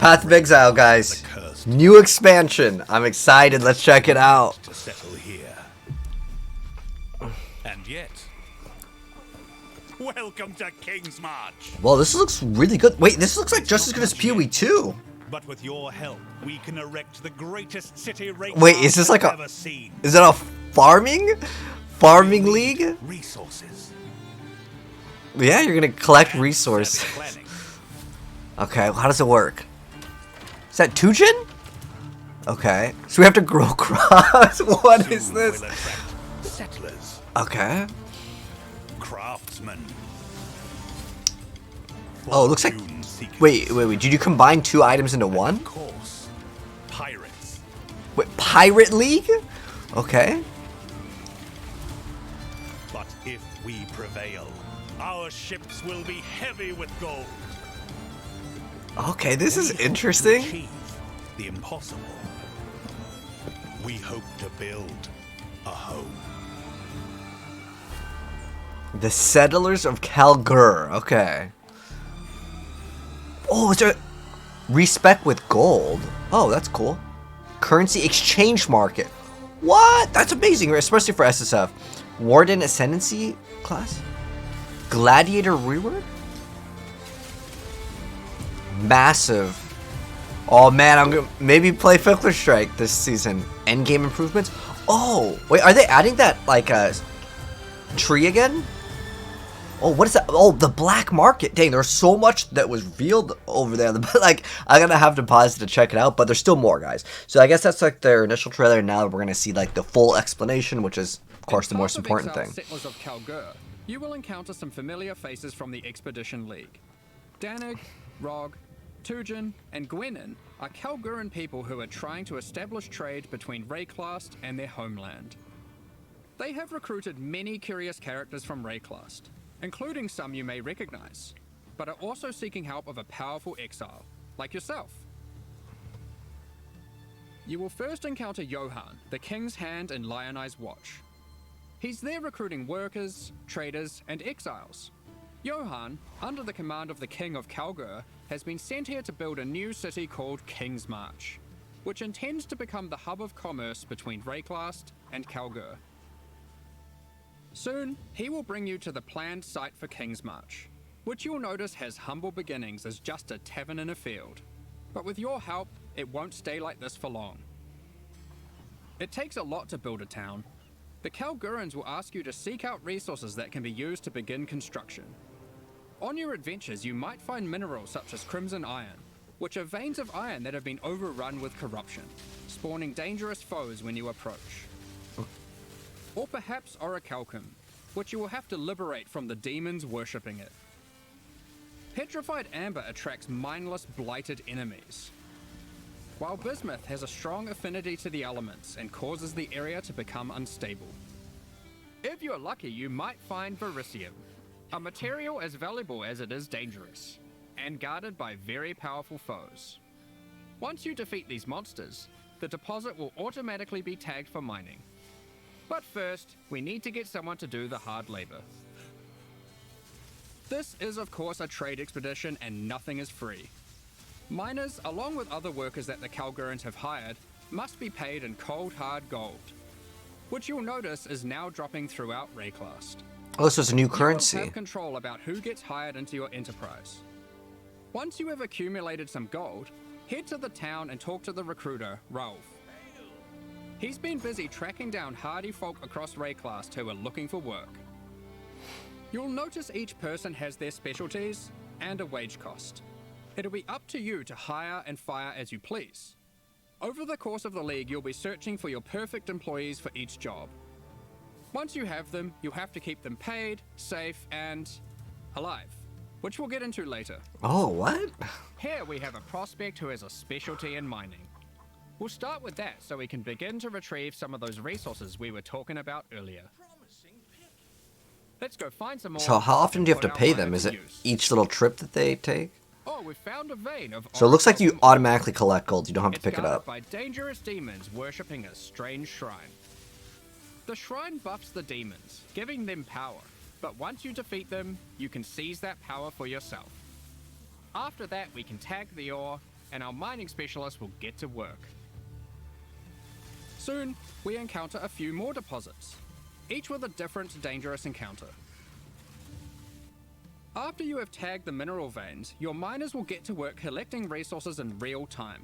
Path of Exile, guys. New expansion. I'm excited. Let's check it out. To settle here. And yet, welcome to King's March. Well, this looks really good. Wait, this looks like just as good as POE 2. But with your help, we can erect the greatest city Rayclass Wait, is this like ever seen. Is it a farming league? Resources. Yeah, you're gonna collect resources. Okay, how does it work? Is that Tujin? Okay, so we have to grow crops. What is this? Settlers. Okay. Craftsmen. Oh, it looks like. Wait. Did you combine 2 items into one? Of course. Pirates. Wait, Pirate League? Okay. But if we prevail, our ships will be heavy with gold. Okay, this is We hope to interesting. achieve the impossible. We hope to build a home. The Settlers of Kalguur. Okay. Oh, is there respec with gold? Oh, that's cool. Currency exchange market. What? That's amazing, especially for SSF. Warden Ascendancy class? Gladiator reward? Massive. Oh man, I'm gonna maybe play Fickler Strike this season. Endgame improvements? Oh, wait, are they adding that like tree again? Oh, what is that? Oh, the black market. Dang, there's so much that was revealed over there. Like, I'm gonna have to pause to check it out, but there's still more, guys. So I guess that's like their initial trailer, and now we're gonna see like the full explanation, which is, of course, the most important thing. Settlers of Kalguur, you will encounter some familiar faces from the Expedition League. Danig, Rog, Tujin, and Gwenin are Kalguuran people who are trying to establish trade between Rayclast and their homeland. They have recruited many curious characters from Rayclast, including some you may recognize, but are also seeking help of a powerful exile, like yourself. You will first encounter Johan, the King's Hand and Lionized Watch. He's there recruiting workers, traders, and exiles. Johan, under the command of the King of Kalguur, has been sent here to build a new city called King's March, which intends to become the hub of commerce between Rayclast and Kalguur. Soon, he will bring you to the planned site for King's March, which you'll notice has humble beginnings as just a tavern in a field. But with your help, it won't stay like this for long. It takes a lot to build a town. The Kalguurans will ask you to seek out resources that can be used to begin construction. On your adventures, you might find minerals such as crimson iron, which are veins of iron that have been overrun with corruption, spawning dangerous foes when you approach. Or perhaps orichalcum, which you will have to liberate from the demons worshipping it. Petrified amber attracts mindless, blighted enemies, while bismuth has a strong affinity to the elements and causes the area to become unstable. If you're lucky, you might find vericium, a material as valuable as it is dangerous, and guarded by very powerful foes. Once you defeat these monsters, the deposit will automatically be tagged for mining. But first, we need to get someone to do the hard labor. This is of course a trade expedition and nothing is free. Miners, along with other workers that the Kalguurans have hired, must be paid in cold hard gold, which you'll notice is now dropping throughout Rayclast. Oh, so it's a new You currency. will have control about who gets hired into your enterprise. Once you have accumulated some gold, head to the town and talk to the recruiter, Raouf. He's been busy tracking down hardy folk across Rayclast who are looking for work. You'll notice each person has their specialties and a wage cost. It'll be up to you to hire and fire as you please. Over the course of the league, you'll be searching for your perfect employees for each job. Once you have them, you'll have to keep them paid, safe, and alive, which we'll get into later. Oh, what? Here we have a prospect who has a specialty in mining. We'll start with that so we can begin to retrieve some of those resources we were talking about earlier. Let's go find some more. So how often do you have to and put pay our them? miner Is to it use. each little trip that they take? Oh, we found a vein of. So it looks like you orichalcum. automatically collect gold. You don't have to It's pick it guarded up. by dangerous demons worshipping a strange shrine. The shrine buffs the demons, giving them power. But once you defeat them, you can seize that power for yourself. After that, we can tag the ore, and our mining specialists will get to work. Soon, we encounter a few more deposits, each with a different dangerous encounter. After you have tagged the mineral veins, your miners will get to work collecting resources in real time.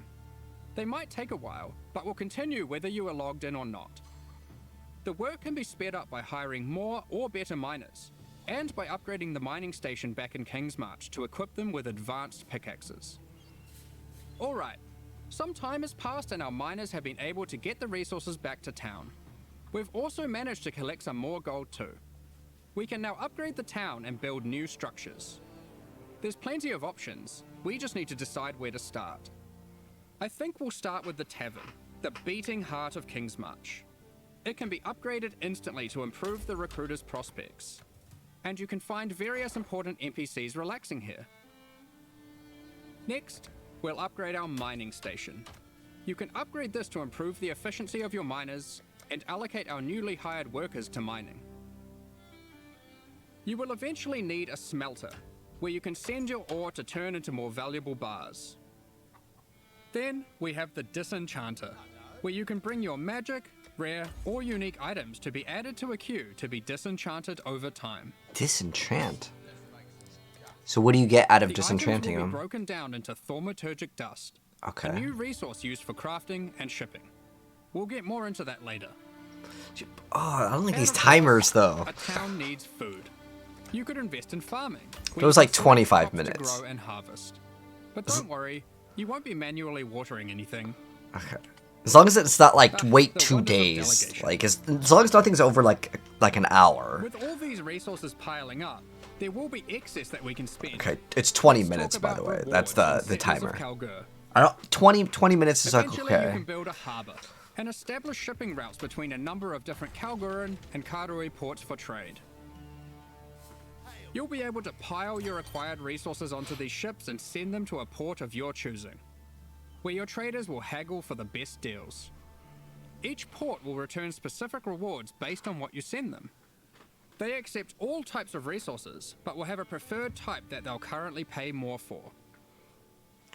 They might take a while, but will continue whether you are logged in or not. The work can be sped up by hiring more or better miners, and by upgrading the mining station back in Kingsmarch to equip them with advanced pickaxes. Alright, some time has passed and our miners have been able to get the resources back to town. We've also managed to collect some more gold too. We can now upgrade the town and build new structures. There's plenty of options, we just need to decide where to start. I think we'll start with the tavern, the beating heart of Kingsmarch. It can be upgraded instantly to improve the recruiter's prospects. And you can find various important NPCs relaxing here. Next, we'll upgrade our mining station. You can upgrade this to improve the efficiency of your miners and allocate our newly hired workers to mining. You will eventually need a smelter, where you can send your ore to turn into more valuable bars. Then we have the disenchanter, where you can bring your magic, rare, or unique items to be added to a queue to be disenchanted over time. Disenchant? So what do you get out of The disenchanting items will them? be broken down into thaumaturgic dust, Okay. a new resource used for crafting and shipping. We'll get more into that later. Oh, I don't like And these of course, timers though. A town needs food. You could invest in farming. It was like 25 crops to minutes. grow and harvest. But don't worry, you won't be manually watering anything. Okay. As long as it's not like wait The 2 wonders of days. delegation. Like as long as nothing's over like an hour. With all these resources piling up, there will be excess that we can spend. Okay, it's 20 Let's minutes talk by about the way. rewards That's and the settlers of timer. Kalguur. I don't 20 minutes is like Eventually, you okay. can build a harbour and establish shipping routes between a number of different Kalguuran and Karui ports for trade. You'll be able to pile your acquired resources onto these ships and send them to a port of your choosing, where your traders will haggle for the best deals. Each port will return specific rewards based on what you send them. They accept all types of resources, but will have a preferred type that they'll currently pay more for.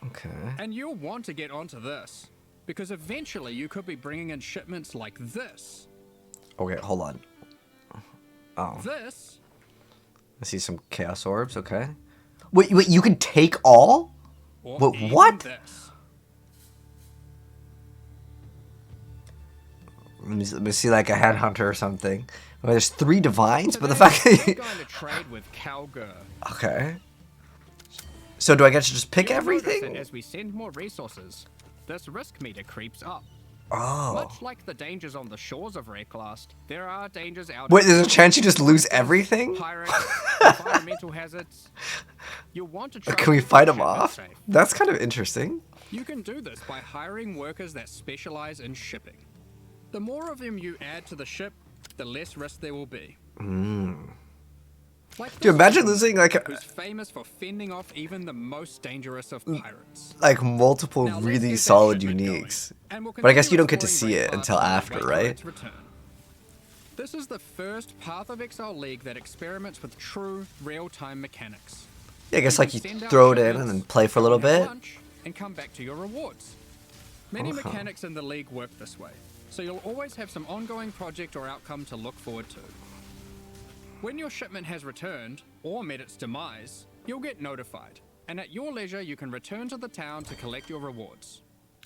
Okay. And you'll want to get onto this, because eventually you could be bringing in shipments like this. Okay, hold on. Oh. This, I see some chaos orbs, okay. Wait, you can take all? or What- even what? this. Let me see like a headhunter or something. Well, there's 3 divines, but the Today, fact that we're going to trade with Kalguur. Okay. So do I get to just pick You'll notice that everything? as we send more resources, this risk meter creeps up. Oh. Much like the dangers on the shores of Wrecklast, there are dangers out. Wait, there's a chance you just lose everything? Pirates, environmental hazards. You'll want to try Can we to keep fight them shipments off? safe. That's kind of interesting. You can do this by hiring workers that specialize in shipping. The more of them you add to the ship, the less risk there will be. Like Dude, this imagine one, losing like who's famous for fending off even the most dangerous of pirates. multiple Now, let's really get that solid shipment going, uniques. and we'll But I guess you continue don't get to exploring see it Wrecklast until while we after, wait for right? its return. This is the first Path of Exile League that experiments with true real-time mechanics. Yeah, I guess like you Send out throw it in and shipments, then play for a little have bit. lunch, and come back to your rewards. Many Okay. mechanics in the league work this way, so you'll always have some ongoing project or outcome to look forward to. When your shipment has returned, or met its demise, you'll get notified, and at your leisure you can return to the town to collect your rewards.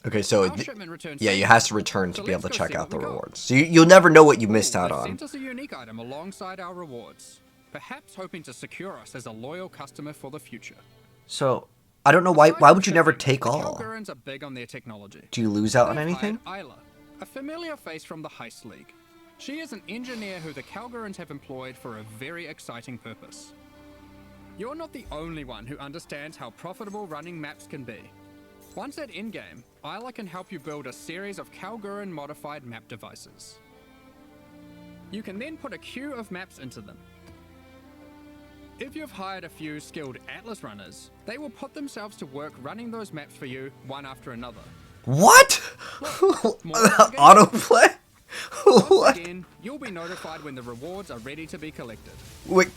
Okay, so Our shipment returns yeah, you safely, has to return to so be able to let's go check see out what the we got. rewards. So you'll never know what you missed out They've on. sent us a unique item alongside our rewards, perhaps hoping to secure us as a loyal customer for the future. So I don't know why would you never take the all? Kalguurans are big on their technology. Do you lose out on They've anything? hired Isla, a familiar face from the Heist League. She is an engineer who the Kalguurans have employed for a very exciting purpose. You're not the only one who understands how profitable running maps can be. Once at endgame, Isla can help you build a series of Kalguuran modified map devices. You can then put a queue of maps into them. If you've hired a few skilled Atlas runners, they will put themselves to work running those maps for you one after another. What? More game. Autoplay? Once What? again, you'll be notified when the rewards are ready to be collected. Wait.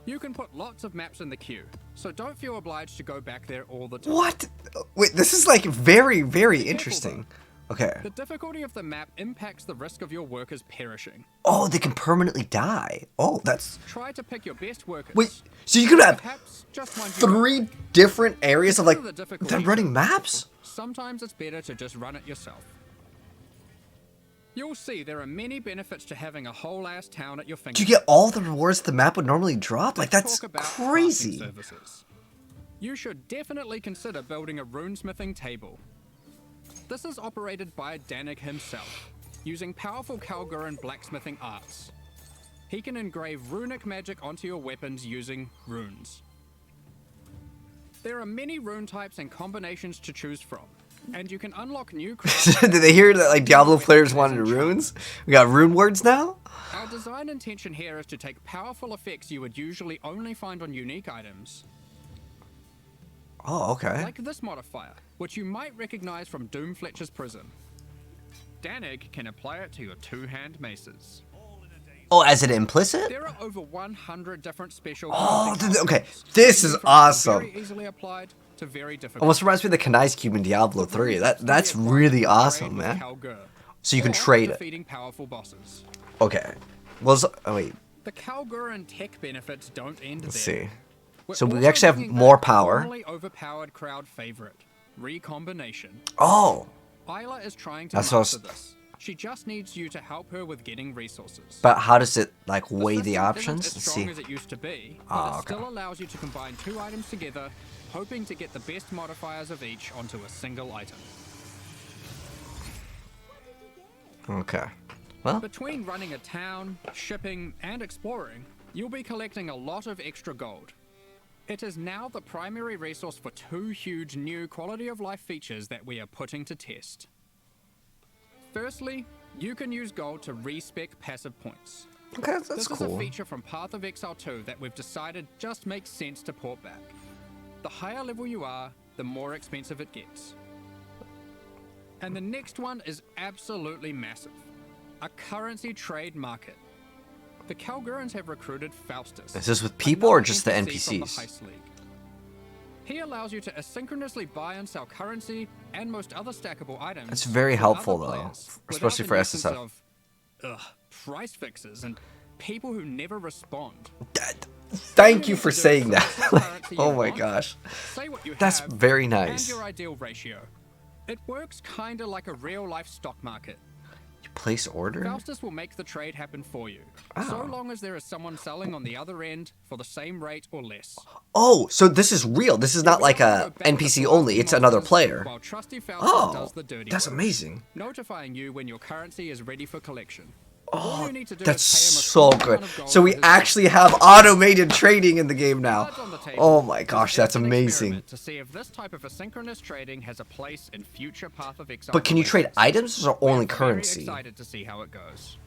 You can put lots of maps in the queue, so don't feel obliged to go back there all the time. What? Wait, this is like very, very Careful, interesting. Okay. The difficulty of the map impacts the risk of your workers perishing. Oh, they can permanently die. Oh, that's... Try to pick your best workers. Wait, so you could have Perhaps just one hero. 3 different areas of like Because of the difficulty them running maps? Sometimes it's better to just run it yourself. You'll see there are many benefits to having a whole ass town at your Do fingertips. you get all the rewards the map would normally drop? Like, that's Talk about crazy. crafting services. You should definitely consider building a runesmithing table. This is operated by Danig himself, using powerful Kalguur and blacksmithing arts. He can engrave runic magic onto your weapons using runes. There are many rune types and combinations to choose from, and you can unlock new crafts. Did they hear that like Diablo players wanted runes? We got rune words now? Our design intention here is to take powerful effects you would usually only find on unique items, Oh, okay. like this modifier, which you might recognize from Doomfletcher's prison. Danig can apply it to your two-hand maces. Oh, as an implicit? There are over 100 different special. Oh, crafting okay. options, This ranging is from awesome. Very easily applied to very difficult. Almost reminds me of the Kanai's Cube in Diablo 3. That's really awesome, man. So you can trade it. Defeating powerful bosses. Okay. Well, oh wait. The Kalguur and tech benefits don't end Let's there. see. We're So we also actually have bringing more back a power. formerly overpowered crowd favorite, Recombination. Oh. Isla is trying to That's what I master was- this. She just needs you to help her with getting resources. But how does it like The weigh the system options? isn't as Let's strong see. as it used to be, but Ah, it okay. still allows you to combine 2 items together, hoping to get the best modifiers of each onto a single item. Okay. Well, Between running a town, shipping, and exploring, you'll be collecting a lot of extra gold. It is now the primary resource for 2 huge new quality of life features that we are putting to test. Firstly, you can use gold to respec passive points. okay, that's This is a cool. feature from Path of Exile 2 that we've decided just makes sense to port back. The higher level you are, the more expensive it gets. And the next one is absolutely massive. A currency trade market. The Kalgurans have recruited Faustus. Is this with people or another just the NPC from NPCs? Heist League. He allows you to asynchronously buy and sell currency and most other stackable items. That's very with helpful, other though, players, especially without for the nuisance SSF. of, price fixes and people who never respond. Thank you for saying that. Oh my gosh. Say what you That's have very and nice. your ideal ratio. It works kinda like a real-life stock market. You place order? Faustus will make the trade happen for you, so Oh. long as there is someone selling on the other end for the same rate or less. Oh, so this is real. This is not like a Go back to NPC the only. It's another monsters player. While trusty Faustus Oh, does the dirty that's work, amazing. notifying you when your currency is ready for collection. All Oh, you need to do that's is pay him a so small good. amount of gold So we for his actually have automated trading in the game now. Cards on the table. Oh my This gosh, is that's an amazing. experiment to see if this type of asynchronous trading has a place in future Path of Exile. But can you trade releases. items or only We're very currency? excited to see how it goes.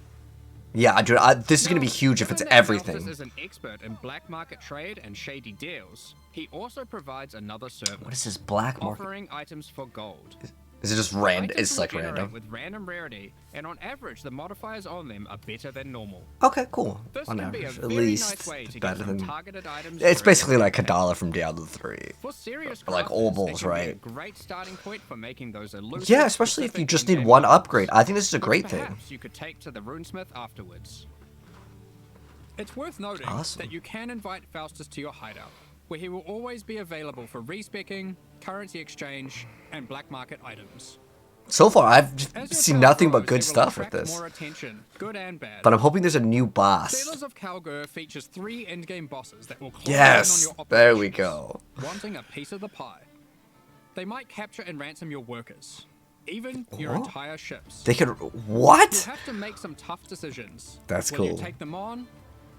Yeah, dude, this is gonna be Now, huge if it's given that Malthus everything. is an expert in black market trade and shady deals, he also provides another service, What is this black market? offering items for gold. Is it just random? Items It's will like generate random. with random rarity, and on average, the modifiers on them are better than normal. Okay, cool. This On can be a average, at very least nice way to get better some than. targeted items. It's during basically the like campaign. $1 from Diablo 3. For serious Like crafters, obols, it can be right? a great starting point for making those elusive, Yeah, especially if you specific just need in-game one items, upgrade. I think this is a which great thing. perhaps you could take to the runesmith afterwards. It's worth noting Awesome. that you can invite Faustus to your hideout, where he will always be available for respecking, currency exchange, and black market items. So far, I've As your seen town nothing but grows, good it will stuff with attract this. More attention, good and bad. But I'm hoping there's a new boss. Sailors of Kalguur features 3 endgame bosses that will close Yes, in on your there we operations, go. wanting a piece of the pie. They might capture and ransom your workers, even your What? entire ships. They could. You'll What? have to make some tough decisions. That's Will you cool. take them on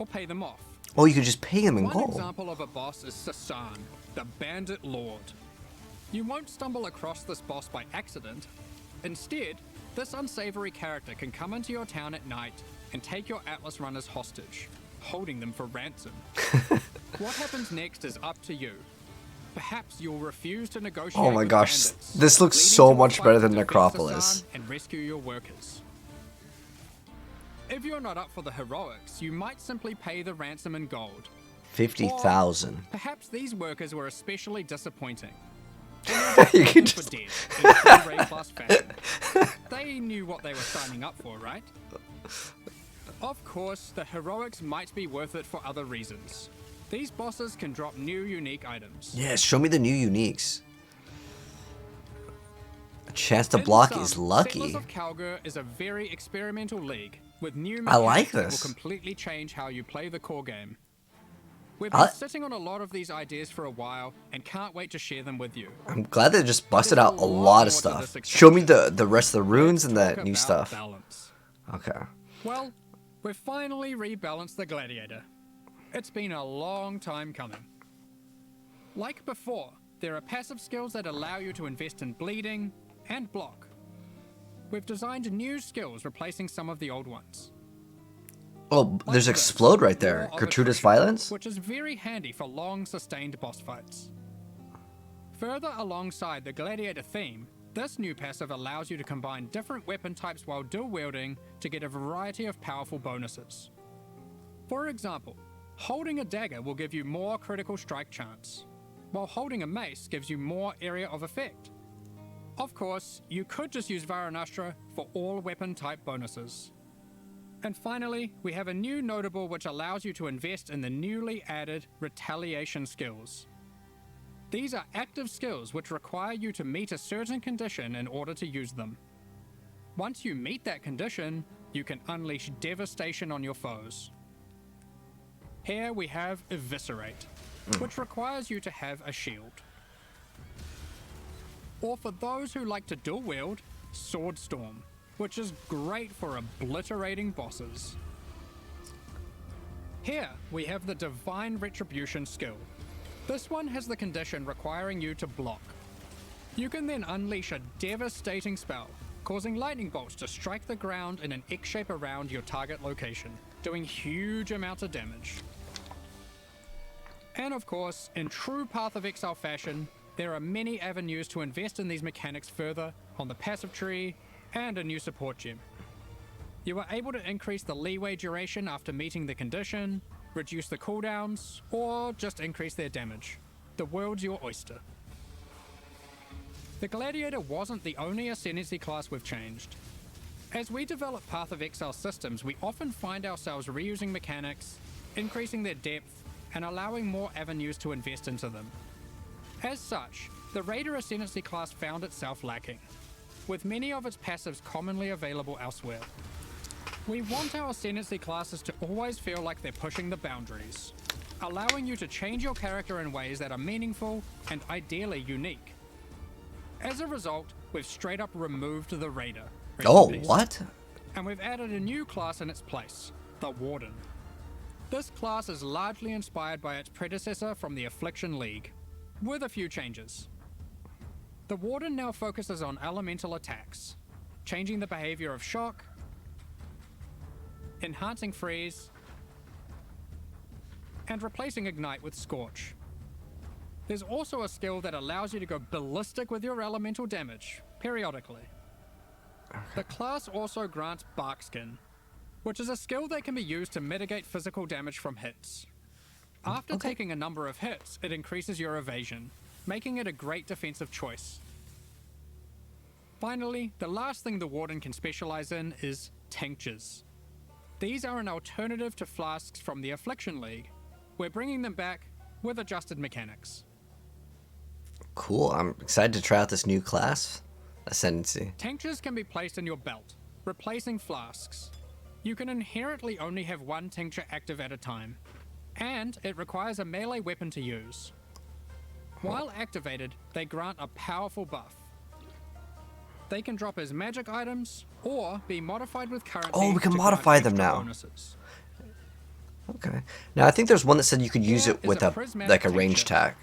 or pay them off? Oh, you could just pay him in One gold. example of a boss is Sasan, the Bandit Lord. You won't stumble across this boss by accident. Instead, this unsavory character can come into your town at night and take your Atlas runners hostage, holding them for ransom. What happens next is up to you. Perhaps you'll refuse to negotiate Oh my with gosh, bandits, this looks leading so to a much fight better to than defeat Necropolis. Sasan and rescue your workers. If you're not up for the heroics, you might simply pay the ransom in gold. 50,000. Perhaps these workers were especially disappointing. You can For just... dead in full raid class fashion. They knew what they were signing up for, right? Of course, the heroics might be worth it for other reasons. These bosses can drop new unique items. Yes, show me the new uniques. A chance to In block sum, is lucky. Settlers of Kalguur is a very experimental league with new I like mechanics that this. will completely change how you play the core game. We've been sitting on a lot of these ideas for a while and can't wait to share them with you. I'm glad they just busted There's out a a lot lot of more to stuff. this Show me expansion. the rest of the runes and Let's that talk new about stuff. balance. Okay. Well, we've finally rebalanced the Gladiator. It's been a long time coming. Like before, there are passive skills that allow you to invest in bleeding and block. We've designed new skills replacing some of the old ones. Oh, there's Like this, explode right there. War of Gratuitous Affliction, violence? which is very handy for long sustained boss fights. Further alongside the Gladiator theme, this new passive allows you to combine different weapon types while dual wielding to get a variety of powerful bonuses. For example, holding a dagger will give you more critical strike chance, while holding a mace gives you more area of effect. Of course, you could just use Varanastra for all weapon type bonuses. And finally, we have a new notable which allows you to invest in the newly added retaliation skills. These are active skills which require you to meet a certain condition in order to use them. Once you meet that condition, you can unleash devastation on your foes. Here we have Eviscerate, which requires you to have a shield. Or for those who like to dual wield, Sword Storm, which is great for obliterating bosses. Here we have the Divine Retribution skill. This one has the condition requiring you to block. You can then unleash a devastating spell, causing lightning bolts to strike the ground in an X shape around your target location, doing huge amounts of damage. And of course, in true Path of Exile fashion, there are many avenues to invest in these mechanics further on the passive tree and a new support gem. You are able to increase the leeway duration after meeting the condition, reduce the cooldowns, or just increase their damage. The world's your oyster. The Gladiator wasn't the only ascendancy class we've changed. As we develop Path of Exile systems, we often find ourselves reusing mechanics, increasing their depth, and allowing more avenues to invest into them. As such, the Raider Ascendancy class found itself lacking, with many of its passives commonly available elsewhere. We want our Ascendancy classes to always feel like they're pushing the boundaries, allowing you to change your character in ways that are meaningful and ideally unique. As a result, we've straight up removed the Raider. Oh, what? And we've added a new class in its place, the Warden. This class is largely inspired by its predecessor from the Affliction League, with a few changes. The Warden now focuses on elemental attacks, changing the behavior of shock, enhancing freeze, and replacing ignite with scorch. There's also a skill that allows you to go ballistic with your elemental damage, periodically. The class also grants Barkskin, which is a skill that can be used to mitigate physical damage from hits. After taking a number of hits, it increases your evasion, making it a great defensive choice. Finally, the last thing the Warden can specialize in is tinctures. These are an alternative to flasks from the Affliction League. We're bringing them back with adjusted mechanics. Cool. I'm excited to try out this new class, Ascendancy. Tinctures can be placed in your belt, replacing flasks. You can inherently only have one tincture active at a time, and it requires a melee weapon to use. While activated, they grant a powerful buff. They can drop as magic items, or be modified with currency. Oh, we can to modify grant them extra now. bonuses. Okay. Now, I think there's one that said you could use Here it is with a a prismatic like a range tincture. attack,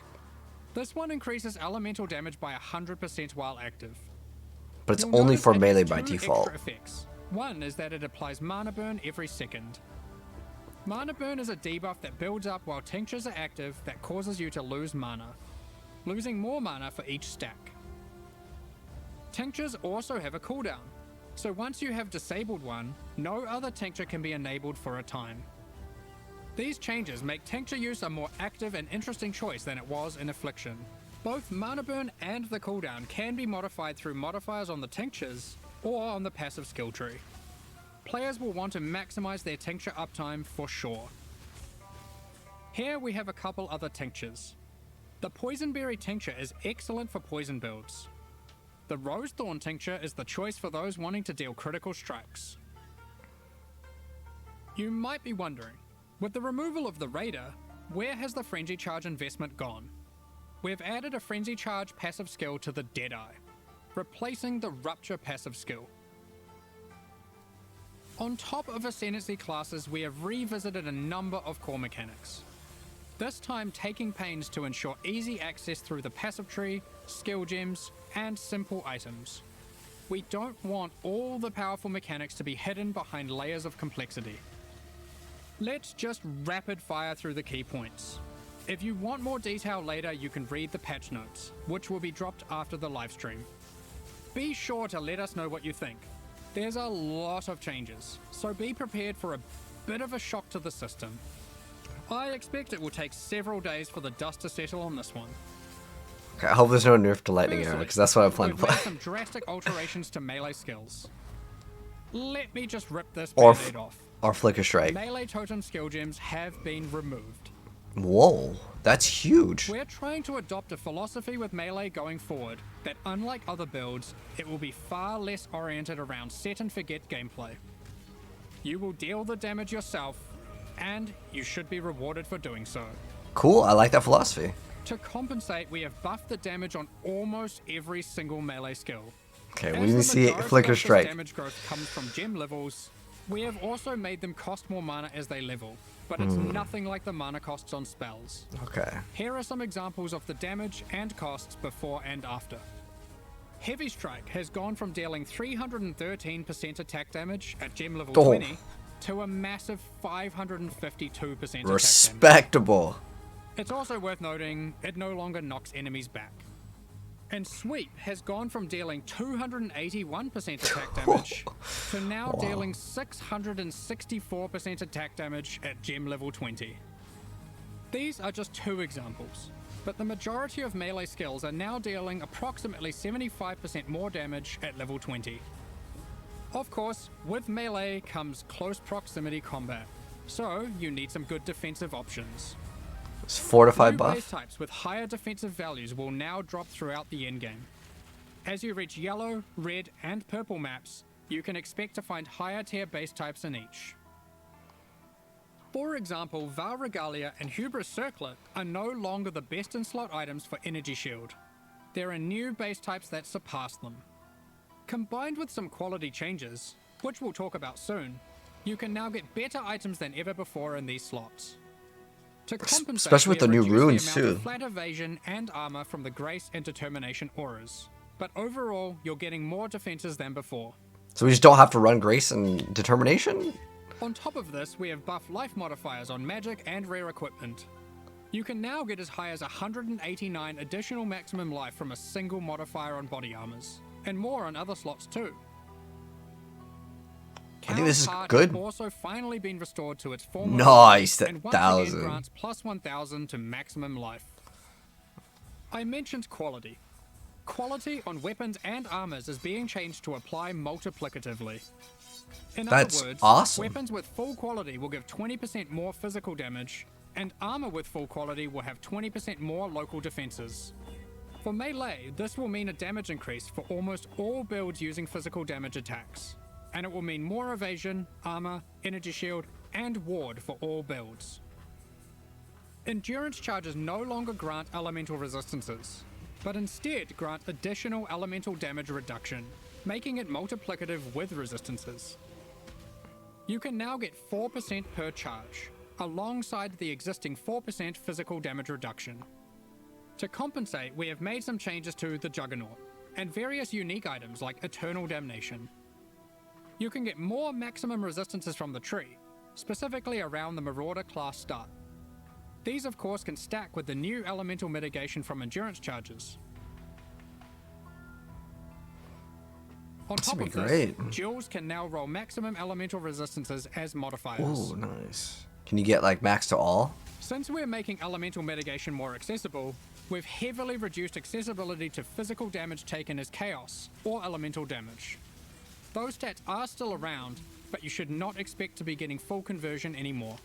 This one increases elemental damage by 100% while active. but it's You'll only notice for it has melee two by default. extra effects. One is that it applies mana burn every second. Mana burn is a debuff that builds up while tinctures are active that causes you to lose mana, losing more mana for each stack. Tinctures also have a cooldown, so once you have disabled one, no other tincture can be enabled for a time. These changes make tincture use a more active and interesting choice than it was in Affliction. Both mana burn and the cooldown can be modified through modifiers on the tinctures or on the passive skill tree. Players will want to maximize their tincture uptime for sure. Here we have a couple other tinctures. The Poisonberry tincture is excellent for poison builds. The Rosethorn tincture is the choice for those wanting to deal critical strikes. You might be wondering, with the removal of the Raider, where has the Frenzy Charge investment gone? We've added a Frenzy Charge passive skill to the Deadeye, replacing the Rupture passive skill. On top of Ascendancy classes, we have revisited a number of core mechanics. This time taking pains to ensure easy access through the passive tree, skill gems, and simple items. We don't want all the powerful mechanics to be hidden behind layers of complexity. Let's just rapid fire through the key points. If you want more detail later, you can read the patch notes, which will be dropped after the livestream. Be sure to let us know what you think. There's a lot of changes, so be prepared for a bit of a shock to the system. I expect it will take several days for the dust to settle on this one. Okay, I hope there's no nerf to lightning arrow, because that's what I plan to We've play. made some drastic alterations to melee skills. Let me just rip this Or band-aid off. Or Flicker Strike. Melee totem skill gems have been removed. Whoa, that's huge. We're trying to adopt a philosophy with melee going forward that, unlike other builds, it will be far less oriented around set and forget gameplay. You will deal the damage yourself, and you should be rewarded for doing so. Cool, I like that philosophy. To compensate, we have buffed the damage on almost every single melee skill. Okay, As we need the to see majority Flicker of this Strike. damage growth comes from gem levels. We have also made them cost more mana as they level, but it's nothing like the mana costs on spells. Okay. Here are some examples of the damage and costs before and after. Heavy Strike has gone from dealing 313% attack damage at gem level 20 to a massive 552% attack damage. Respectable. It's also worth noting it no longer knocks enemies back. And Sweep has gone from dealing 281% attack damage to now dealing 664% attack damage at gem level 20. These are just two examples, but the majority of melee skills are now dealing approximately 75% more damage at level 20. Of course, with melee comes close proximity combat, so you need some good defensive options. It's fortified New buff. base types with higher defensive values will now drop throughout the endgame. As you reach yellow, red, and purple maps, you can expect to find higher tier base types in each. For example, Val Regalia and Hubris Circlet are no longer the best in slot items for Energy Shield. There are new base types that surpass them. Combined with some quality changes, which we'll talk about soon, you can now get better items than ever before in these slots. To compensate, Especially with we the have new reduced runes, the amount of too. flat evasion and armor from the Grace and Determination auras. But overall, you're getting more defenses than before. So we just don't have to run Grace and Determination? On top of this, we have buff life modifiers on magic and rare equipment. You can now get as high as 189 additional maximum life from a single modifier on body armors, and more on other slots too. I think this is Cow's Heart good. has also finally been restored to its former Nice, level, and that once again 1,000. grants plus 1,000 to maximum life. I mentioned quality. Quality on weapons and armors is being changed to apply multiplicatively. In That's other words, awesome. weapons with full quality will give 20% more physical damage, and armor with full quality will have 20% more local defenses. For melee, this will mean a damage increase for almost all builds using physical damage attacks, and it will mean more evasion, armor, energy shield, and ward for all builds. Endurance charges no longer grant elemental resistances, but instead grant additional elemental damage reduction, making it multiplicative with resistances. You can now get 4% per charge, alongside the existing 4% physical damage reduction. To compensate, we have made some changes to the Juggernaut, and various unique items like Eternal Damnation. You can get more maximum resistances from the tree, specifically around the Marauder class start. These of course can stack with the new elemental mitigation from endurance charges. On That's top gonna of be this, great. duels can now roll maximum elemental resistances as modifiers. Ooh, nice. Can you get like max to all? Since we're making elemental mitigation more accessible, we've heavily reduced accessibility to physical damage taken as chaos or elemental damage. Those stats are still around, but you should not expect to be getting full conversion anymore.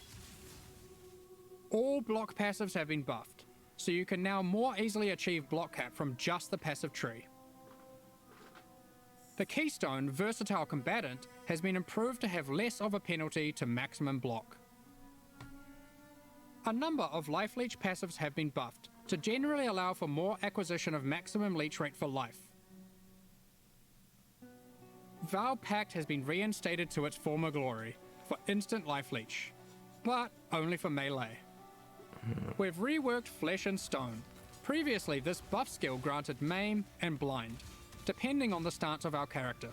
All block passives have been buffed, so you can now more easily achieve block cap from just the passive tree. The Keystone Versatile Combatant has been improved to have less of a penalty to maximum block. A number of Life Leech passives have been buffed to generally allow for more acquisition of maximum leech rate for life. Vow Pact has been reinstated to its former glory for instant life leech, but only for melee. We've reworked Flesh and Stone. Previously, this buff skill granted Maim and Blind, depending on the stance of our character.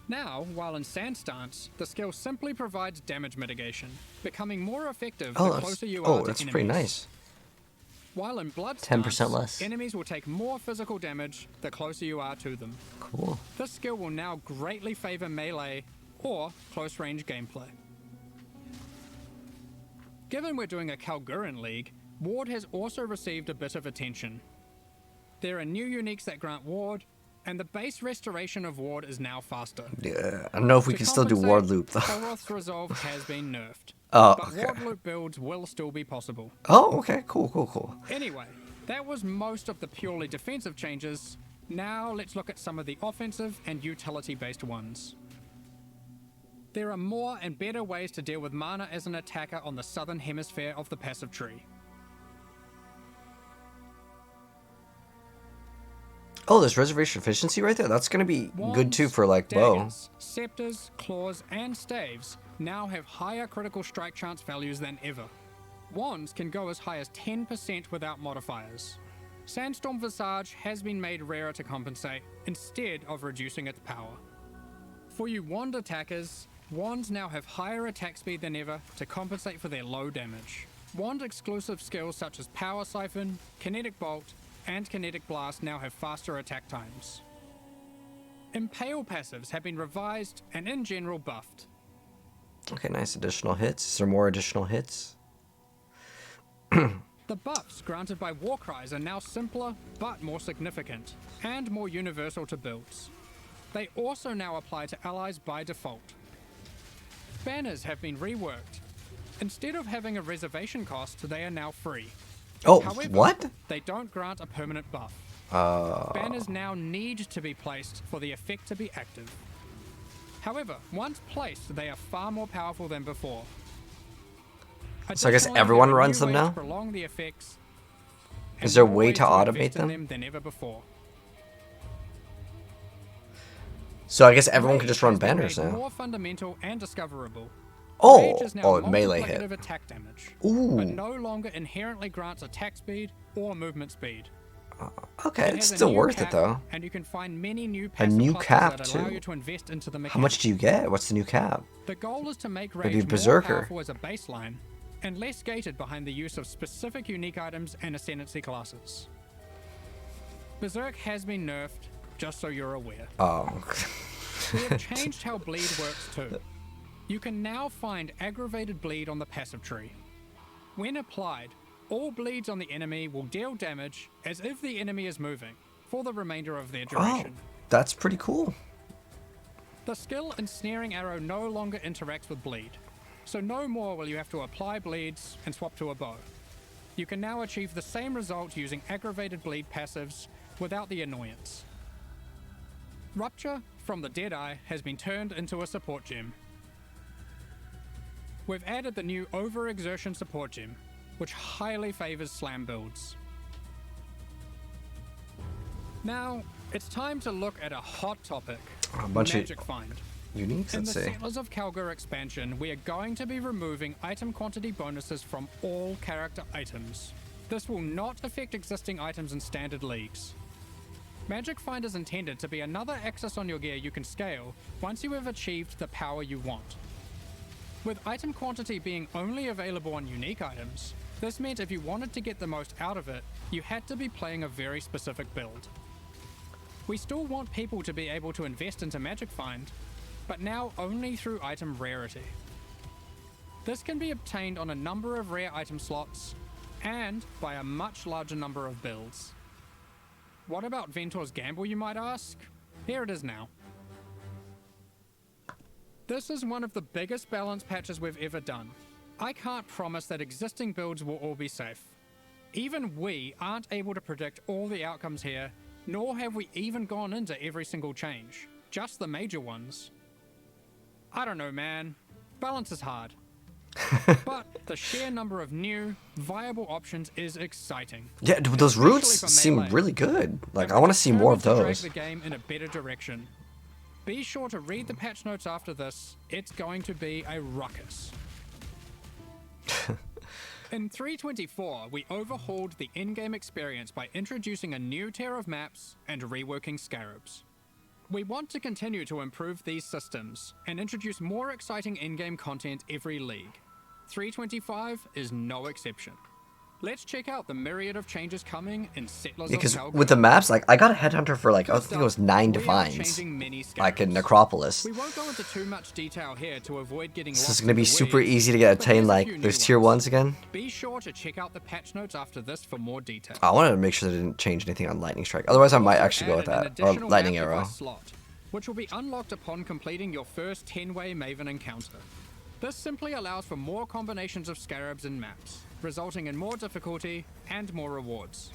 Now, while in Sand stance, the skill simply provides damage mitigation, becoming more effective the closer you are to that's enemies. pretty nice. While in Blood 10% stance, less. enemies will take more physical damage the closer you are to them. Cool. This skill will now greatly favor melee or close range gameplay. Given we're doing a Kalguuran League, Ward has also received a bit of attention. There are new uniques that grant Ward, and the base restoration of Ward is now faster. Yeah, I don't know if we To can still do compensate, Ward Loop though. Elroth's Resolve has been nerfed, Oh, but okay. Ward Loop builds will still be possible. Oh, okay, cool. Anyway, that was most of the purely defensive changes. Now let's look at some of the offensive and utility-based ones. There are more and better ways to deal with mana as an attacker on the southern hemisphere of the passive tree. Oh, there's reservation efficiency right there. That's gonna be good too for like bow. Daggers, scepters, claws, and staves now have higher critical strike chance values than ever. Wands can go as high as 10% without modifiers. Sandstorm Visage has been made rarer to compensate, instead of reducing its power. For you wand attackers, wands now have higher attack speed than ever to compensate for their low damage. Wand exclusive skills such as Power Siphon, Kinetic Bolt, and Kinetic Blast now have faster attack times. Impale passives have been revised and in general buffed. Okay, nice additional hits. Is there more additional hits? The buffs granted by Warcries are now simpler but more significant, and more universal to builds. They also now apply to allies by default. Banners have been reworked. Instead of having a reservation cost, they are now free. Oh, However, what? they don't grant a permanent buff. Banners now need to be placed for the effect to be active. However, once placed, they are far more powerful than before. So I guess Additionally, everyone there are runs new them ways now? to prolong the effects, and Is there a more way ways to automate invest in them? than ever before. So I guess everyone can Rage just run has been banners made now. More fundamental and discoverable. Oh, Rage is now oh, melee hit. multiplicative attack damage, Ooh. but no longer inherently grants attack speed or movement speed. Okay, It it's has a still new worth cap, it though. and you can find many new passive new clusters cap, that allow too. you to invest into the mechanic. How much do you get? What's the new cap? The goal is to make Maybe Rage more Berserker. powerful as a baseline, and less gated behind the use of specific unique items and ascendancy classes. Berserk has been nerfed, just so you're aware. Oh. We have changed how bleed works too. You can now find aggravated bleed on the passive tree. When applied, all bleeds on the enemy will deal damage as if the enemy is moving for the remainder of their Oh, duration. that's pretty cool. The skill Ensnaring Arrow no longer interacts with bleed, so no more will you have to apply bleeds and swap to a bow. You can now achieve the same result using aggravated bleed passives without the annoyance. Rupture from the Deadeye has been turned into a support gem. We've added the new Overexertion support gem, which highly favors slam builds. Now, it's time to look at a hot topic, A bunch of Magic Find. uniques, In let's the see. Settlers of Kalguur expansion, we are going to be removing item quantity bonuses from all character items. This will not affect existing items in standard leagues. Magic Find is intended to be another access on your gear you can scale once you have achieved the power you want. With item quantity being only available on unique items, this meant if you wanted to get the most out of it, you had to be playing a very specific build. We still want people to be able to invest into Magic Find, but now only through item rarity. This can be obtained on a number of rare item slots and by a much larger number of builds. What about Ventor's Gamble, you might ask? Here it is now. This is one of the biggest balance patches we've ever done. I can't promise that existing builds will all be safe. Even we aren't able to predict all the outcomes here, nor have we even gone into every single change, just the major ones. I don't know, man. Balance is hard. But the sheer number of new, viable options is exciting. Yeah, those routes seem melee. really good. Like, I want to see more of Determined those. to drag the game in a better direction. Be sure to read the patch notes after this. It's going to be a ruckus. In 3.24, we overhauled the in-game experience by introducing a new tier of maps and reworking scarabs. We want to continue to improve these systems and introduce more exciting in-game content every league. 3.25 is no exception. Let's check out the myriad of changes coming in Settlers of Because Kalguur. with the maps, like, I got a headhunter for, like, I think it was 9 We are defines. changing many Like in scarabs. Necropolis. We won't go into too much detail here to avoid getting This lost is going to in be the super weeds, easy to get but attain, here's a like, few those new tier ones. 1s again. Be sure to check out the patch notes after this for more detail. I wanted to make sure they didn't change anything on Lightning Strike. Otherwise, I might Also actually go with added an that. Or additional Lightning map Arrow. device slot, which will be unlocked upon completing your first 10-way Maven encounter. This simply allows for more combinations of scarabs and maps, resulting in more difficulty and more rewards.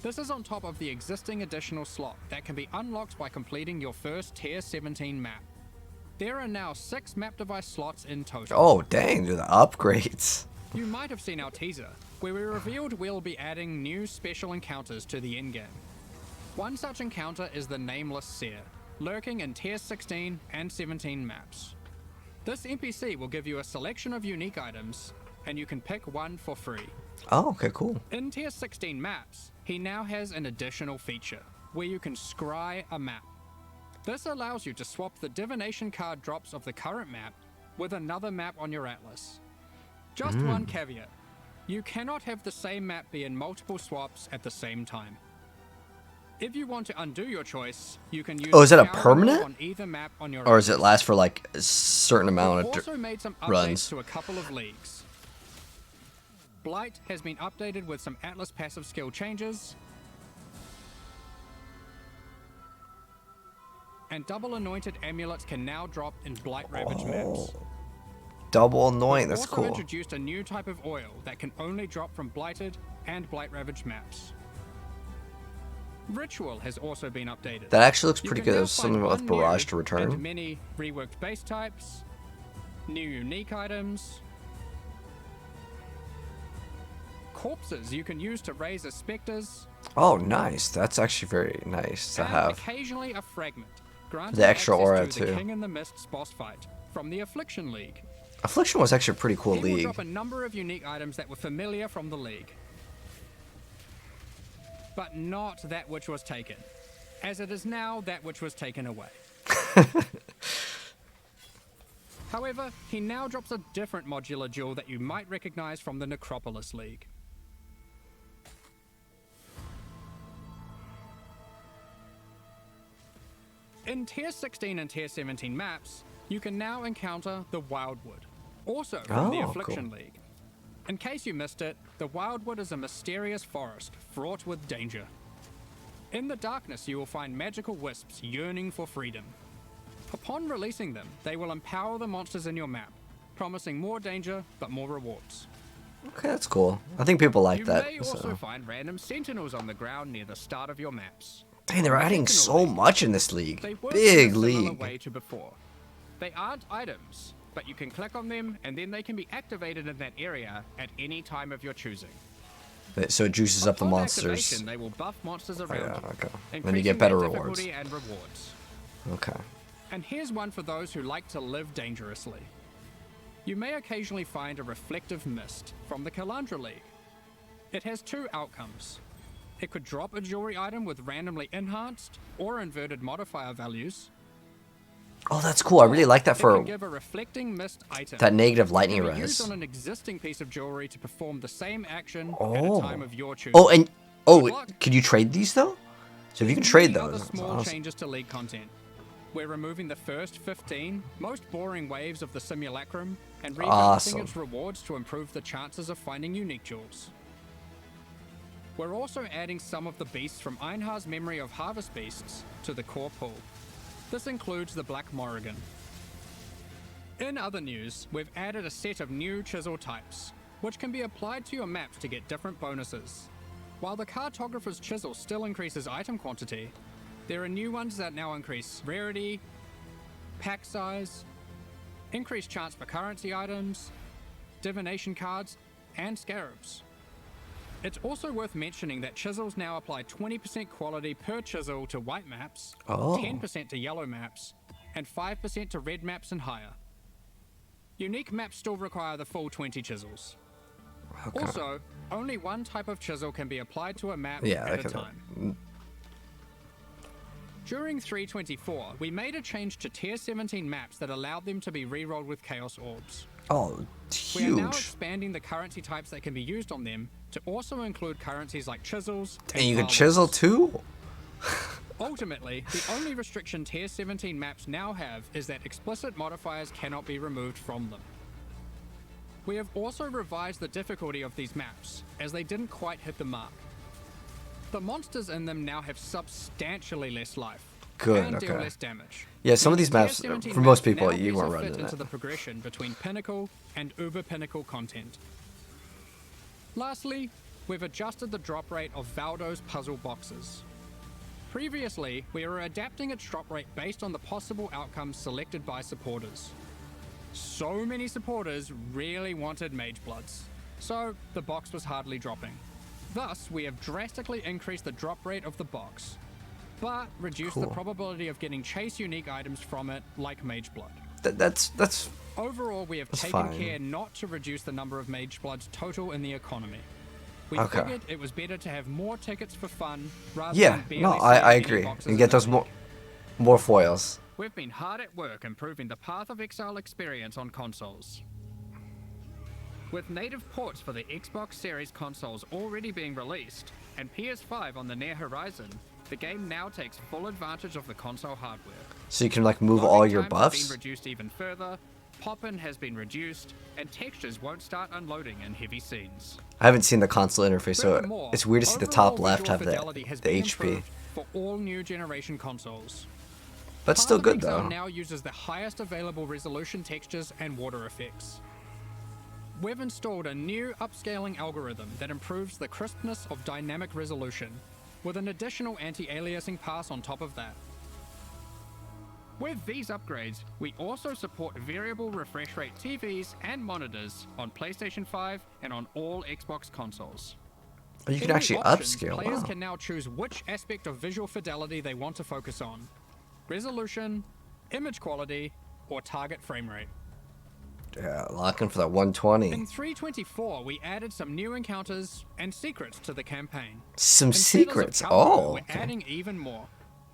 This is on top of the existing additional slot that can be unlocked by completing your first tier 17 map. There are now 6 map device slots in total. Oh, dang, dude, the upgrades. You might have seen our teaser, where we revealed we'll be adding new special encounters to the endgame. One such encounter is the Nameless Seer, lurking in tier 16 and 17 maps. This NPC will give you a selection of unique items, and you can pick one for free. Oh, okay, cool. In tier 16 maps, he now has an additional feature, where you can scry a map. This allows you to swap the divination card drops of the current map with another map on your atlas. Just one caveat, you cannot have the same map be in multiple swaps at the same time. If you want to undo your choice, you can use Oh, is that a power permanent? on either map on your Or does it atlas. last for, like, a certain amount We've of also made some updates runs? to a couple of leagues. Blight has been updated with some Atlas passive skill changes, and double anointed amulets can now drop in Blight Ravage maps. Double anoint, We've that's also cool. introduced a new type of oil that can only drop from Blighted and Blight Ravage maps. Ritual has also been updated. That actually looks You pretty can good. now There's something find with one Barrage new to return. and many reworked base types, new unique items, corpses you can use to raise as specters, Oh, nice. That's actually very nice to and have. occasionally a fragment, granting The extra access aura, to the too. King in the Mist's boss fight from the Affliction League. Affliction was actually a pretty cool He will league. drop a number of unique items that were familiar from the league, but not that which was taken, as it is now that which was taken away. However, he now drops a different modular jewel that you might recognize from the Necropolis League. In Tier 16 and Tier 17 maps, you can now encounter the Wildwood, also from the Oh, Affliction cool. League. In case you missed it, the Wildwood is a mysterious forest fraught with danger. In the darkness, you will find magical wisps yearning for freedom. Upon releasing them, they will empower the monsters in your map, promising more danger but more rewards. Okay, that's cool. I think people like You that. may also So. find random sentinels on the ground near the start of your maps. Dang, they're adding so much in this league. They work Big in a similar league. way to before. They aren't items, but you can click on them and then they can be activated in that area at any time of your choosing. So it juices up the Upon monsters. activation, they will buff monsters around yeah, you, okay. Then you increasing get better their rewards. difficulty and rewards. Okay. And here's one for those who like to live dangerously. You may occasionally find a reflective mist from the Kalandra League. It has two outcomes. It could drop a jewelry item with randomly enhanced or inverted modifier values. Oh, that's cool. I really like that It for can give a reflecting mist item that negative lightning can be used res. on an existing piece of jewelry to perform the same action at Oh. a time of your choosing. Oh, and Good luck. can you trade these though? So if you can There's trade many other those, that's small awesome. changes to League content. we're removing the first 15 most boring waves of the simulacrum and rebalancing Awesome. its rewards to improve the chances of finding unique jewels. We're also adding some of the beasts from Einhar's Memory of Harvest Beasts to the core pool. This includes the Black Morrigan. In other news, we've added a set of new chisel types, which can be applied to your maps to get different bonuses. While the Cartographer's Chisel still increases item quantity, there are new ones that now increase rarity, pack size, increased chance for currency items, divination cards, and scarabs. It's also worth mentioning that chisels now apply 20% quality per chisel to white maps, 10% to yellow maps, and 5% to red maps and higher. Unique maps still require the full 20 chisels. Okay. Also, only one type of chisel can be applied to a map Yeah, at a time. During 3.24, we made a change to Tier 17 maps that allowed them to be rerolled with Chaos Orbs. Oh, We are now huge. expanding the currency types that can be used on them to also include currencies like chisels And you can files. chisel too? Ultimately, the only restriction Tier 17 maps now have is that explicit modifiers cannot be removed from them. We have also revised the difficulty of these maps, as they didn't quite hit the mark. The monsters in them now have substantially less life, Good, and deal okay. less damage. Yeah, some of these Tier maps, 17 for most maps people, now you weren't better fit running into it. the progression between Pinnacle and Uber Pinnacle content. Lastly, we've adjusted the drop rate of Valdo's puzzle boxes. Previously, we were adapting its drop rate based on the possible outcomes selected by supporters. So many supporters really wanted Mage Bloods, so the box was hardly dropping. Thus, we have drastically increased the drop rate of the box, but reduced the Cool. probability of getting chase unique items from it, like Mage Blood. That's Overall, we have taken fine. care not to reduce the number of Mage Bloods total in the economy. We Okay. figured it was better to have more tickets for fun rather yeah. than barely No, see I any agree. boxes And get in a those week. more foils. We've been hard at work improving the Path of Exile experience on consoles. With native ports for the Xbox Series consoles already being released, and PS5 on the near horizon, the game now takes full advantage of the console hardware. So you can like move Loading all your times have buffs. been reduced even further, pop-in has been reduced, and textures won't start unloading in heavy scenes. I haven't seen the console interface, so Furthermore, it's weird to see the top overall left visual have the fidelity has the been HP. improved for all new generation consoles. That's Path still of good Exile though. now uses the highest available resolution textures and water effects. We've installed a new upscaling algorithm that improves the crispness of dynamic resolution, with an additional anti-aliasing pass on top of that. With these upgrades, we also support variable refresh rate TVs and monitors on PlayStation 5 and on all Xbox consoles. Oh, you can In the actually options, upscale. Players Wow. can now choose which aspect of visual fidelity they want to focus on: resolution, image quality, or target frame rate. Yeah, locking for that 120. In 3.24, we added some new encounters and secrets to the campaign. Some Instead of secrets. Kalguur, Oh, we're okay. adding even more.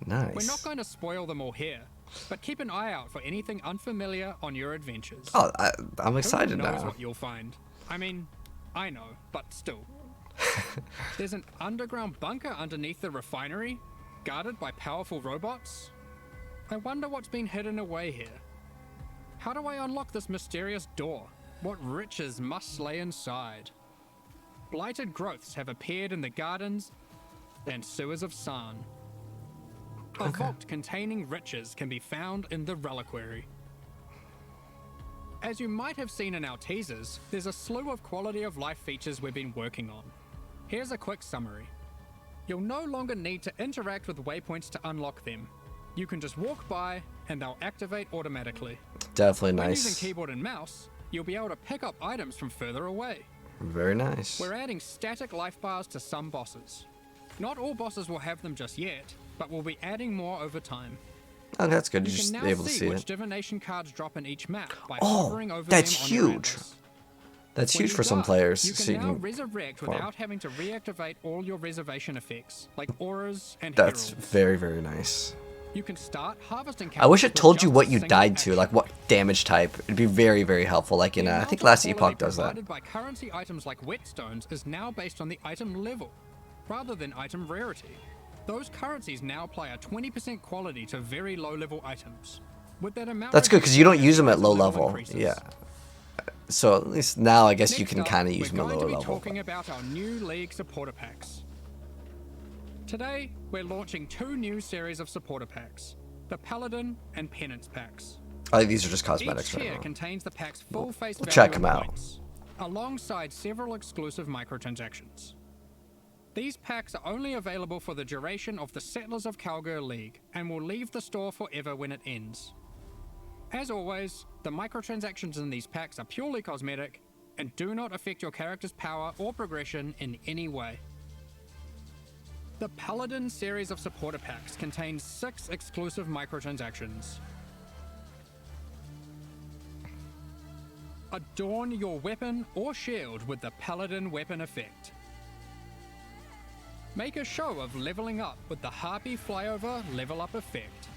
Nice. We're not going to spoil them all here, but keep an eye out for anything unfamiliar on your adventures. Oh, I'm Who excited knows now. what you'll find? I mean, I know, but still. There's an underground bunker underneath the refinery, guarded by powerful robots. I wonder what's been hidden away here. How do I unlock this mysterious door? What riches must lay inside? Blighted growths have appeared in the gardens and sewers of San. A vault containing riches can be found in the reliquary. As you might have seen in our teasers, there's a slew of quality of life features we've been working on. Here's a quick summary. You'll no longer need to interact with waypoints to unlock them. You can just walk by and they'll activate automatically. Definitely When using nice. keyboard and mouse, you'll be able to pick up items from further away. Very nice. We're adding static life bars to some bosses. Not all bosses will have them just yet, but we'll be adding more over time. Oh, that's good. You You're can just now able to see see which it. divination cards drop in each map by Oh, hovering over that's them on your huge. atlas. That's When huge you for some die, players. You can so you now can resurrect farm. without having to reactivate all your reservation effects, like auras and That's heralds. very, very nice. You can start harvesting. I wish it counters told with you just what a you single died to, action. like what damage type. It'd be very, very helpful. Like in, The I amount think of last quality Epoch does that. provided by currency items like whetstones is now based on the item level, rather than item rarity. Those currencies now apply a 20% quality to very low-level items. With that amount That's good because you don't use them at low level. increases. Yeah. So at least now I guess you Next can up, kind of use them we're at going lower to be level. talking about our new League supporter packs. Today, we're launching 2 new series of supporter packs, the Paladin and Penance packs. I think these are just cosmetics Each right tier now. contains the pack's full face We'll value check of 'em out. points, alongside several exclusive microtransactions. These packs are only available for the duration of the Settlers of Kalguur League and will leave the store forever when it ends. As always, the microtransactions in these packs are purely cosmetic and do not affect your character's power or progression in any way. The Paladin series of supporter packs contains 6 exclusive microtransactions. Adorn your weapon or shield with the Paladin weapon effect. Make a show of leveling up with the Harpy flyover level up effect.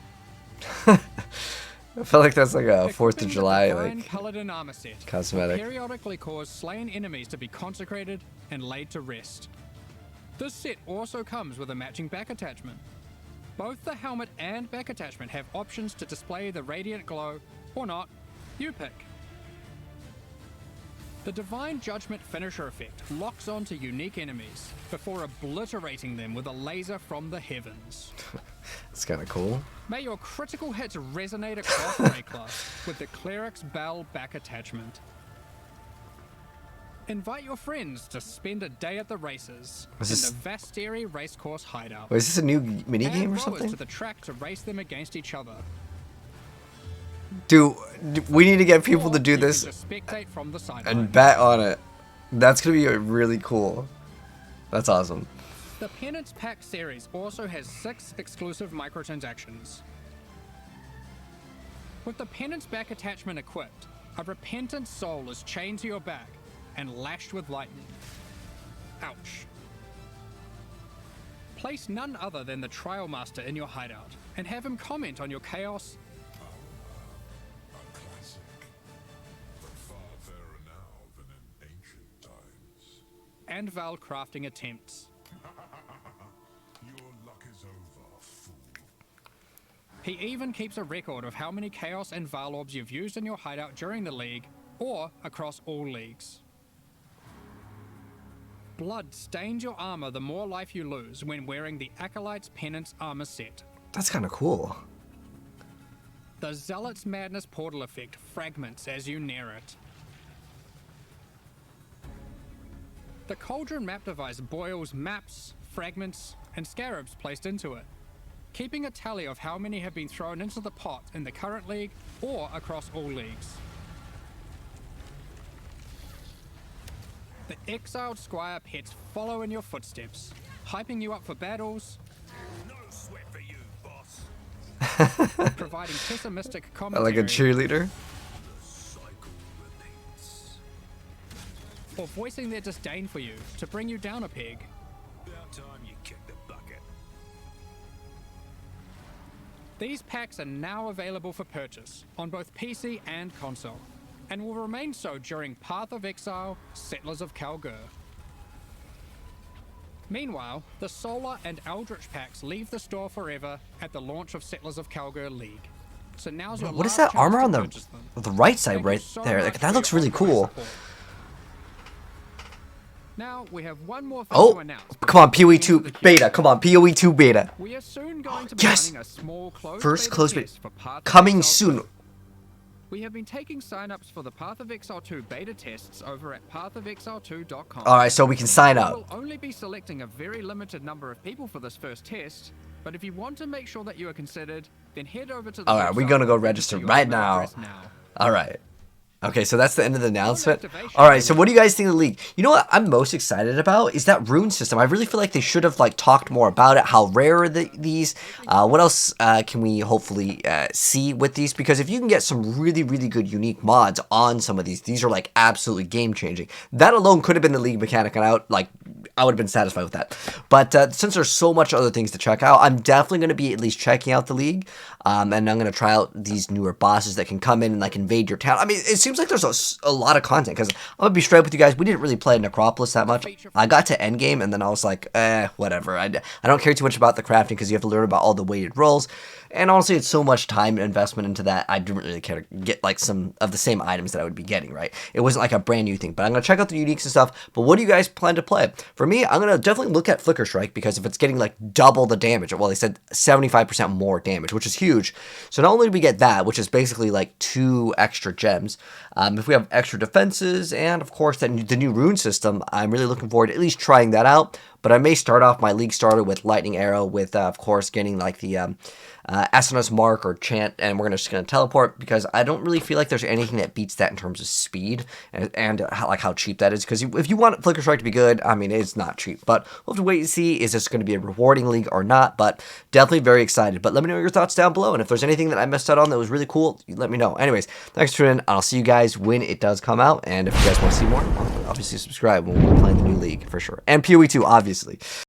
I feel like that's like a 4th Equipping of the July Divine like Paladin armor set will cosmetic. periodically cause slain enemies to be consecrated and laid to rest. This set also comes with a matching back attachment. Both the helmet and back attachment have options to display the radiant glow, or not, you pick. The Divine Judgment finisher effect locks onto unique enemies before obliterating them with a laser from the heavens. It's kind of cool. May your critical hits resonate across Rayclass with the Cleric's Bell back attachment. Invite your friends to spend a day at the races in this- the Vasteri Racecourse hideout. Wait, is this a new mini Add game or rowers something? to the track to race them against each other. Dude, we need to get people to Or do you can this just spectate from the and sidelines. bet on it. That's gonna be really cool. That's awesome. The Penance Pack series also has 6 exclusive microtransactions. With the Penance back attachment equipped, a repentant soul is chained to your back and lashed with lightning. Ouch. Place none other than the Trial Master in your hideout and have him comment on your chaos A classic, but far fairer now than in ancient times. and Val crafting attempts. Your luck is over, fool. He even keeps a record of how many Chaos and Val orbs you've used in your hideout during the league, or across all leagues. Blood stains your armor the more life you lose when wearing the Acolyte's Penance armor set. That's kind of cool. The Zealot's Madness portal effect fragments as you near it. The Cauldron map device boils maps, fragments, and scarabs placed into it, keeping a tally of how many have been thrown into the pot in the current league or across all leagues. The Exiled Squire pets follow in your footsteps, hyping you up for battles, No sweat for you, boss. providing pessimistic Like commentary, a cheerleader. Cycle repeats. or voicing their disdain for you to bring you down a peg. About time you kicked the bucket. These packs are now available for purchase on both PC and console, and will remain so during Path of Exile, Settlers of Kalguur. Meanwhile, the Solar and Eldritch packs leave the store forever at the launch of Settlers of Kalguur League. So now's your What is last that chance armor to on purchase them. the right side Thank you right so there? much Like, for that your looks really ongoing cool. support. Now we have one more thing to Oh, announce. come on, before we POE 2 end the queue. beta. Come on, POE 2 beta. We are soon going to be Yes! running a small closed First beta closed test beta. for Path of Coming Exile soon. 2. We have been taking sign-ups for the Path of Exile 2 beta tests over at pathofexile2.com. Alright, so we can sign We up. will only be selecting a very limited number of people for this first test, but if you want to make sure that you are considered, then head over to the Alright, we're website gonna go and register enter your right email now. address now. Alright. Okay, so that's the end of the announcement. activation. Alright, so what do you guys think of the league? You know what I'm most excited about is that rune system. I really feel like they should have like talked more about it. How rare are these? What else can we hopefully see with these? Because if you can get some really, really good unique mods on some of these are like absolutely game changing. That alone could have been the league mechanic, and I would have been satisfied with that. But since there's so much other things to check out, I'm definitely going to be at least checking out the league. and I'm going to try out these newer bosses that can come in and like invade your town. I mean, it seems like there's a lot of content, because I'm going to be straight up with you guys. We didn't really play Necropolis that much. I got to endgame and then I was like, whatever. I don't care too much about the crafting, because you have to learn about all the weighted rolls. And honestly, it's so much time and investment into that, I didn't really care to get like some of the same items that I would be getting, right? It wasn't like a brand new thing, but I'm going to check out the uniques and stuff. But what do you guys plan to play? For me, I'm going to definitely look at Flicker Strike, because if it's getting like double the damage, well, they said 75% more damage, which is huge. So not only do we get that, which is basically like 2 extra gems, if we have extra defenses, and of course the new rune system, I'm really looking forward to at least trying that out. But I may start off my league starter with Lightning Arrow, with of course getting like the SNS Mark or Chant, and we're just going to teleport, because I don't really feel like there's anything that beats that in terms of speed and how cheap that is. Because if you want Flicker Strike to be good, I mean, it's not cheap, but we'll have to wait and see, is this going to be a rewarding league or not. But definitely very excited. But let me know your thoughts down below, and if there's anything that I missed out on that was really cool, let me know. Anyways, thanks for tuning in. I'll see you guys when it does come out, and if you guys want to see more, obviously subscribe when we're playing the new league for sure, and POE 2 obviously.